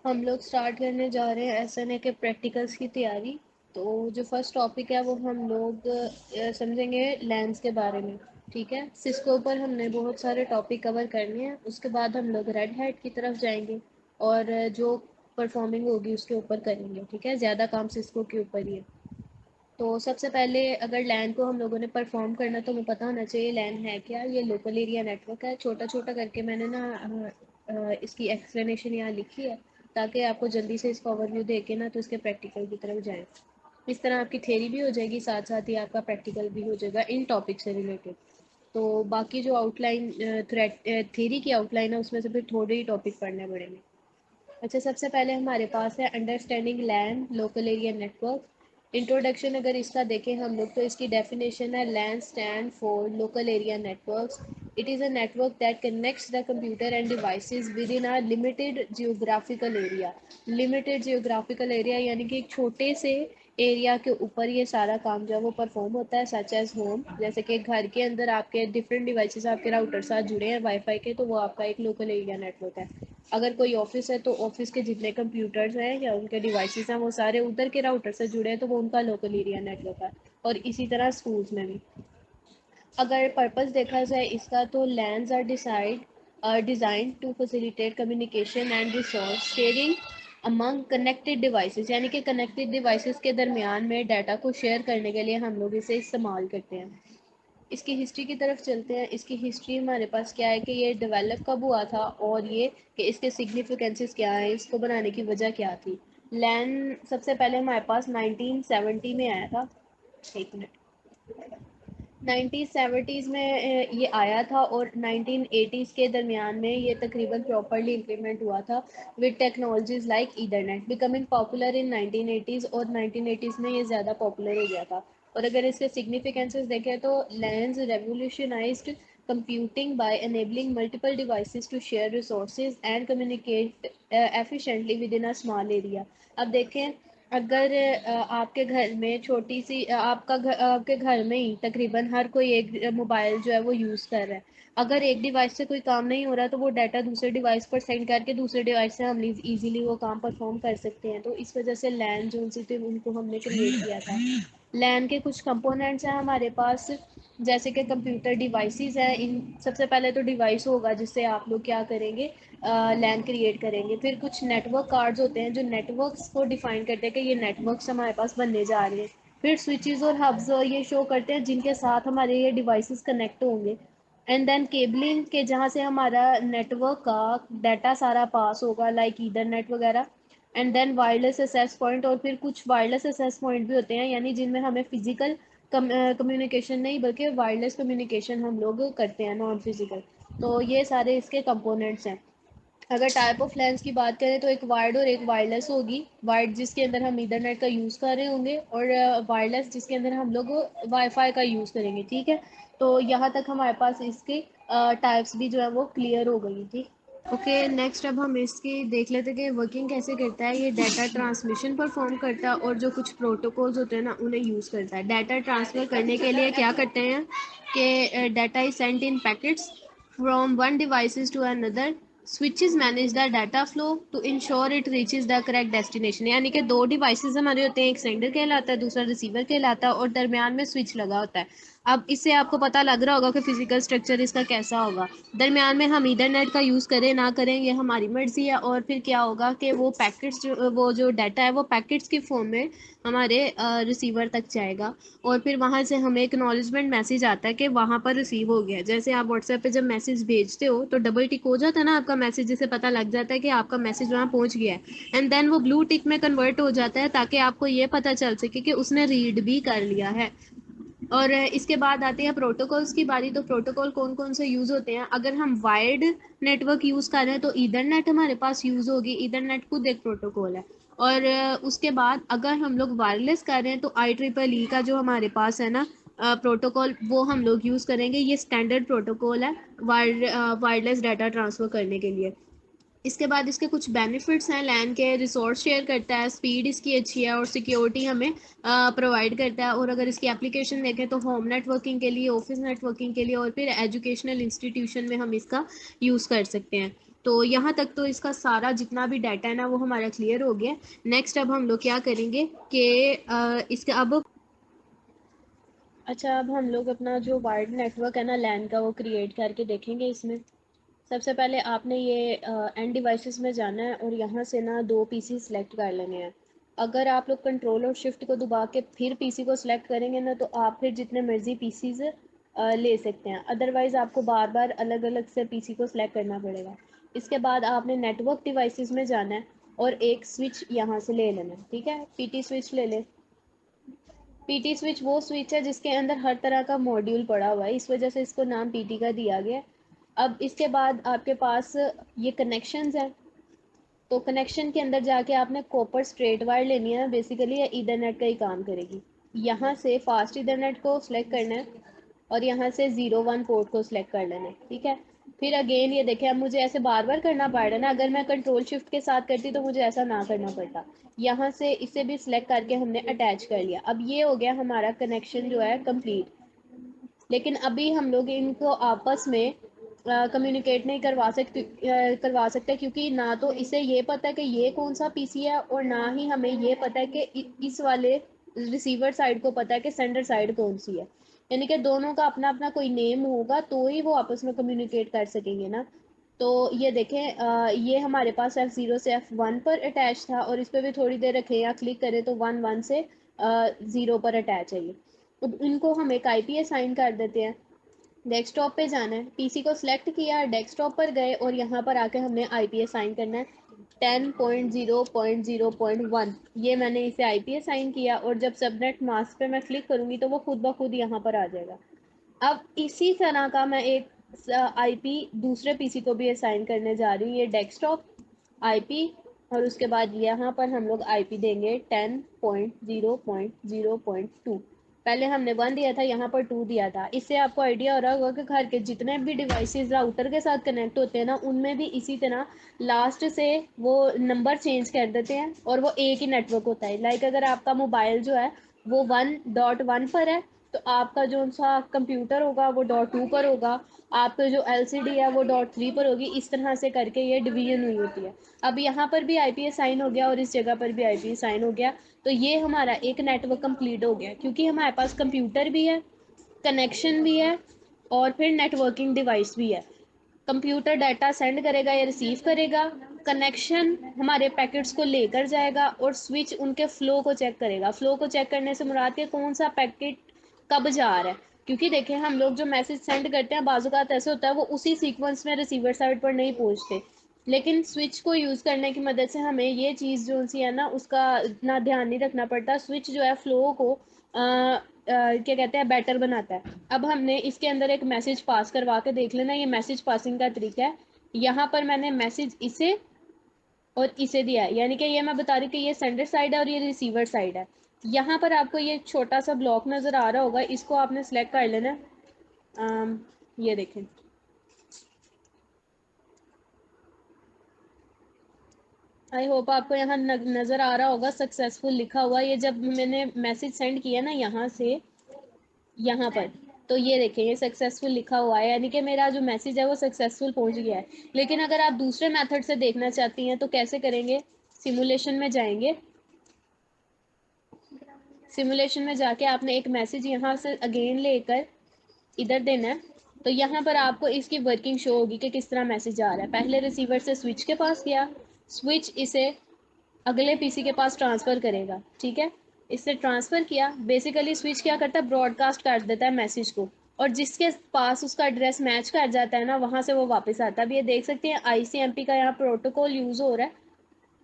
हम लोग स्टार्ट करने जा रहे हैं एसएनए के प्रैक्टिकल्स की तैयारी। तो जो फर्स्ट टॉपिक है वो हम लोग समझेंगे लेंस के बारे में। ठीक है, सिस्को पर हमने बहुत सारे टॉपिक कवर करने हैं। उसके बाद हम लोग रेड हैट की तरफ जाएंगे और जो परफॉर्मिंग होगी उसके ऊपर करेंगे। ठीक है, ज़्यादा काम सिस्को के ऊपर ही है। तो सबसे पहले अगर लैन को हम लोगों ने परफॉर्म करना तो हमें पता होना चाहिए लैन है क्या। ये लोकल एरिया नेटवर्क है। छोटा छोटा करके मैंने ना इसकी एक्सप्लेनेशन यहाँ लिखी है ताकि आपको जल्दी से इसका ओवरव्यू दे के ना तो इसके प्रैक्टिकल की तरफ जाएं। इस तरह आपकी थ्योरी भी हो जाएगी, साथ साथ ही आपका प्रैक्टिकल भी हो जाएगा इन टॉपिक से रिलेटेड। तो बाकी जो आउटलाइन थ्योरी की आउटलाइन है उसमें से फिर थोड़े ही टॉपिक पढ़ने पड़ेंगे। अच्छा, सबसे पहले हमारे पास है understanding LAN local area network. Introduction अगर इसका देखें हम लोग तो इसकी डेफिनेशन है LAN stand for local area networks. It is a network that connects the computer and devices within a limited geographical area. Limited geographical area यानी कि एक छोटे से एरिया के ऊपर ये सारा काम जो है वो परफॉर्म होता है। सच एज होम, जैसे कि घर के अंदर आपके डिफरेंट डिवाइसेस आपके राउटर साथ जुड़े हैं वाईफाई के, तो वो आपका एक लोकल एरिया नेटवर्क है। अगर कोई ऑफिस है तो ऑफिस के जितने कंप्यूटर्स हैं या उनके डिवाइसेस हैं वो सारे उधर के राउटर से जुड़े हैं, तो वो उनका लोकल एरिया नेटवर्क है। और इसी तरह स्कूल्स में भी अगर पर्पस देखा जाए इसका तो LANs are designed to facilitate communication and resource sharing among connected devices, यानी कि कनेक्टेड डिवाइसेस के दरमियान में डाटा को शेयर करने के लिए हम लोग इसे इस्तेमाल करते हैं। इसकी हिस्ट्री की तरफ चलते हैं। इसकी हिस्ट्री हमारे पास क्या है कि ये डेवलप कब हुआ था और ये कि इसके सिग्निफिकेंसेस क्या है, इसको बनाने की वजह क्या थी। लैन सबसे पहले हमारे पास 1970 में आया था। एक मिनट, 1970s में ये आया था और 1980s के दरमियान में ये तकरीबन प्रॉपरली इम्प्लीमेंट हुआ था with technologies like Ethernet becoming popular in 1980s, और 1980s में ये ज़्यादा पॉपुलर हो गया था। और अगर इसके सिग्निफिकेंसेस देखें तो LANs revolutionised computing by enabling multiple devices to share resources and communicate efficiently within a small area. अब देखें, अगर आपके घर में छोटी सी आपके घर में ही तकरीबन हर कोई एक मोबाइल जो है वो यूज़ कर रहा है। अगर एक डिवाइस से कोई काम नहीं हो रहा तो वो डाटा दूसरे डिवाइस पर सेंड करके दूसरे डिवाइस से हम इजीली वो काम परफॉर्म कर सकते हैं। तो इस वजह से लैन जो सी थी उनको हमने क्रिएट किया था। लैन के कुछ कंपोनेंट्स हैं हमारे पास, जैसे कि कंप्यूटर डिवाइसेस हैं। इन सबसे पहले तो डिवाइस होगा जिससे आप लोग क्या करेंगे, लैन क्रिएट करेंगे। फिर कुछ नेटवर्क कार्ड्स होते हैं जो नेटवर्क्स को डिफाइन करते हैं कि ये नेटवर्क्स हमारे पास बनने जा रहे हैं। फिर स्विचेस और हब्स ये शो करते हैं जिनके साथ हमारे ये डिवाइसेस कनेक्ट होंगे। एंड देन केबलिंग के जहाँ से हमारा नेटवर्क का डाटा सारा पास होगा, लाइक ईथरनेट वगैरह। And then wireless access point, और फिर कुछ वायरलेस एक्सेस पॉइंट भी होते हैं यानी जिनमें हमें फिजिकल कम्युनिकेशन नहीं बल्कि वायरलेस कम्युनिकेशन हम लोग करते हैं, नॉन फिजिकल। तो ये सारे इसके कंपोनेंट्स हैं। अगर टाइप ऑफ लेंस की बात करें तो एक वायर्ड और एक वायरलेस होगी। वायर्ड जिसके अंदर हम ईथरनेट का यूज़ कर रहे होंगे और वायरलेस जिसके अंदर हम लोग वाईफाई का यूज़ करेंगे। ठीक है, तो यहाँ तक हमारे पास इसके टाइप्स भी जो है वो क्लियर हो गई थी। ओके, नेक्स्ट अब हम इसकी देख लेते हैं कि वर्किंग कैसे करता है। ये डाटा ट्रांसमिशन परफॉर्म करता है और जो कुछ प्रोटोकॉल्स होते हैं ना उन्हें यूज़ करता है। डाटा ट्रांसफ़र करने के लिए क्या करते हैं कि data is sent in packets from one devices to another. Switches manage the data flow to ensure it reaches the correct destination, यानी कि दो डिवाइसेस हमारे होते हैं, एक सेंडर कहलाता है दूसरा रिसीवर कहलाता है और दरमियान में स्विच लगा होता है। अब इससे आपको पता लग रहा होगा कि फिजिकल स्ट्रक्चर इसका कैसा होगा। दरमियान में हम ईथरनेट का यूज़ करें ना करें ये हमारी मर्ज़ी है। और फिर क्या होगा कि वो पैकेट्स जो वो जो डाटा है वो पैकेट्स के फॉर्म में हमारे रिसीवर तक जाएगा। और फिर वहाँ से हमें एक्नॉलेजमेंट मैसेज आता है कि वहाँ पर रिसीव हो गया। जैसे आप व्हाट्सएप पे जब मैसेज भेजते हो तो डबल टिक हो जाता है ना आपका मैसेज, जिससे पता लग जाता है कि आपका मैसेज वहाँ पहुँच गया है। एंड देन वो ब्लू टिक में कन्वर्ट हो जाता है ताकि आपको ये पता चल सके कि उसने रीड भी कर लिया है। और इसके बाद आते हैं प्रोटोकॉल्स की बारी। तो प्रोटोकॉल कौन कौन से यूज़ होते हैं। अगर हम वायर्ड नेटवर्क यूज़ कर रहे हैं तो ईथरनेट हमारे पास यूज़ होगी। ईथरनेट खुद एक प्रोटोकॉल है। और उसके बाद अगर हम लोग वायरलेस कर रहे हैं तो IEEE का जो हमारे पास है ना प्रोटोकॉल, वो हम लोग यूज़ करेंगे। ये स्टैंडर्ड प्रोटोकॉल है वायरलेस डाटा ट्रांसफ़र करने के लिए। इसके बाद इसके कुछ बेनिफिट्स हैं। लैन के रिसोर्स शेयर करता है, स्पीड इसकी अच्छी है और सिक्योरिटी हमें प्रोवाइड करता है। और अगर इसकी एप्लीकेशन देखें तो होम नेटवर्किंग के लिए, ऑफिस नेटवर्किंग के लिए और फिर एजुकेशनल इंस्टीट्यूशन में हम इसका यूज़ कर सकते हैं। तो यहाँ तक तो इसका सारा जितना भी डाटा है ना वो हमारा क्लियर हो गया। नेक्स्ट अब हम लोग क्या करेंगे कि इसके अब अच्छा, अब हम लोग अपना जो वायर्ड नेटवर्क है ना लैन का वो क्रिएट करके देखेंगे। इसमें सबसे पहले आपने ये एंड डिवाइसेस में जाना है और यहाँ से ना 2 पीसी सेलेक्ट कर लेने हैं। अगर आप लोग कंट्रोल और शिफ्ट को दबा के फिर पीसी को सिलेक्ट करेंगे ना तो आप फिर जितने मर्जी पीसीज ले सकते हैं, अदरवाइज़ आपको बार बार अलग अलग से पीसी को सिलेक्ट करना पड़ेगा। इसके बाद आपने नेटवर्क डिवाइसेस में जाना है और एक स्विच यहाँ से ले लेना है, ठीक है। पीटी स्विच ले ले। पीटी स्विच वो स्विच है जिसके अंदर हर तरह का मॉड्यूल पड़ा हुआ है, इस वजह से इसको नाम पीटी का दिया गया है। अब इसके बाद आपके पास ये कनेक्शंस हैं, तो कनेक्शन के अंदर जाके आपने कॉपर स्ट्रेट वायर लेनी है। बेसिकली ये ईथरनेट का ही काम करेगी। यहाँ से फास्ट ईथरनेट को सिलेक्ट करना है और यहाँ से 01 पोर्ट को सिलेक्ट कर लेना है, ठीक है। फिर अगेन ये देखें, अब मुझे ऐसे बार बार करना पड़ रहा है ना, अगर मैं कंट्रोल शिफ्ट के साथ करती तो मुझे ऐसा ना करना पड़ता। यहाँ से इसे भी सिलेक्ट करके हमने अटैच कर लिया। अब ये हो गया हमारा कनेक्शन जो है कंप्लीट। लेकिन अभी हम लोग इनको आपस में कम्युनिकेट नहीं करवा सकते, क्योंकि ना तो इसे ये पता है कि ये कौन सा पीसी है और ना ही हमें ये पता है कि इस वाले रिसीवर साइड को पता है कि सेंडर साइड कौन सी है। यानी कि दोनों का अपना अपना कोई नेम होगा तो ही वो आपस में कम्युनिकेट कर सकेंगे ना। तो ये देखें, ये हमारे पास F0 से F1 पर अटैच था और इस पर भी थोड़ी देर रखें या क्लिक करें तो 1 1 से 0 पर अटैच है ये। अब इनको हम एक आईपी असाइन कर देते हैं। डेस्कटॉप पे जाना है, पीसी को सिलेक्ट किया, डेस्कटॉप पर गए और यहाँ पर आके हमने आईपी असाइन करना है 10.0.0.1। ये मैंने इसे आईपी असाइन किया और जब सबनेट मास्क पे मैं क्लिक करूँगी तो वो खुद ब खुद यहाँ पर आ जाएगा। अब इसी तरह का मैं एक आईपी दूसरे पीसी को भी असाइन करने जा रही हूँ। ये डेस्कटॉप आईपी और उसके बाद यहाँ पर हम लोग आईपी देंगे 10.0.0.2। पहले हमने 1 दिया था, यहाँ पर 2 दिया था। इससे आपको आइडिया हो रहा होगा कि घर के जितने भी डिवाइसेस राउटर के साथ कनेक्ट होते हैं ना उनमें भी इसी तरह लास्ट से वो नंबर चेंज कर देते हैं और वो एक ही नेटवर्क होता है। लाइक अगर आपका मोबाइल जो है वो 1.1 पर है तो आपका जो सा कंप्यूटर होगा वो .2 पर होगा, आपका जो एलसीडी है वो .3 पर होगी। इस तरह से करके ये डिवीजन हुई होती है। अब यहाँ पर भी आईपी साइन हो गया और इस जगह पर भी आईपी साइन हो गया। तो ये हमारा एक नेटवर्क कंप्लीट हो गया, क्योंकि हमारे पास कंप्यूटर भी है, कनेक्शन भी है और फिर नेटवर्किंग डिवाइस भी है। कंप्यूटर डाटा सेंड करेगा या रिसीव करेगा, कनेक्शन हमारे पैकेट्स को लेकर जाएगा और स्विच उनके फ्लो को चेक करेगा। फ्लो को चेक करने से मुराद के कौन सा पैकेट कब जा रहा है, क्योंकि देखें हम लोग जो मैसेज सेंड करते हैं बाज़-औक़ात ऐसे होता है वो उसी सीक्वेंस में रिसीवर साइड पर नहीं पहुंचते। लेकिन स्विच को यूज़ करने की मदद से हमें ये चीज़ जो सी है ना उसका इतना ध्यान नहीं रखना पड़ता। स्विच जो है फ्लो को क्या कहते हैं बेटर बनाता है। अब हमने इसके अंदर एक मैसेज पास करवा के देख लेना, ये मैसेज पासिंग का तरीका है। यहाँ पर मैंने मैसेज इसे और इसे दिया है, यानी कि ये मैं बता रही हूँ कि ये सेंडर साइड है और ये रिसीवर साइड है। यहाँ पर आपको ये छोटा सा ब्लॉक नज़र आ रहा होगा, इसको आपने सेलेक्ट कर लेना है। ये देखें, आई होप आपको यहाँ नज़र आ रहा होगा सक्सेसफुल लिखा हुआ। ये जब मैंने मैसेज सेंड किया ना यहाँ से यहाँ पर, तो ये देखें ये सक्सेसफुल लिखा हुआ है, यानी कि मेरा जो मैसेज है वो सक्सेसफुल पहुँच गया है। लेकिन अगर आप दूसरे मेथड से देखना चाहती हैं तो कैसे करेंगे, सिमुलेशन में जाएंगे। सिमुलेशन में जाके आपने एक मैसेज यहाँ से अगेन लेकर इधर देना है। तो यहाँ पर आपको इसकी वर्किंग शो होगी कि किस तरह मैसेज आ रहा है। पहले रिसीवर से स्विच के पास गया, स्विच इसे अगले पीसी के पास ट्रांसफ़र करेगा, ठीक है। इससे ट्रांसफ़र किया, बेसिकली स्विच क्या करता है ब्रॉडकास्ट कर देता है मैसेज को और जिसके पास उसका एड्रेस मैच कर जाता है ना वहाँ से वो वापस आता है। अब ये देख सकते हैं आईसीएमपी का यहाँ प्रोटोकॉल यूज़ हो रहा है,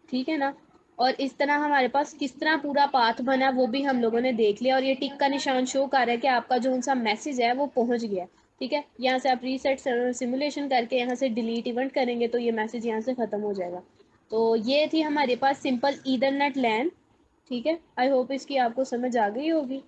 ठीक है ना। और इस तरह हमारे पास किस तरह पूरा पाथ बना वो भी हम लोगों ने देख लिया और ये टिक का निशान शो कर रहा है कि आपका जो सा मैसेज है वो पहुंच गया, ठीक है। यहाँ से आप रीसेट सिमुलेशन करके यहाँ से डिलीट इवेंट करेंगे तो ये मैसेज यहाँ से ख़त्म हो जाएगा। तो ये थी हमारे पास सिंपल ईथरनेट लैन, ठीक है। आई होप इसकी आपको समझ आ गई होगी।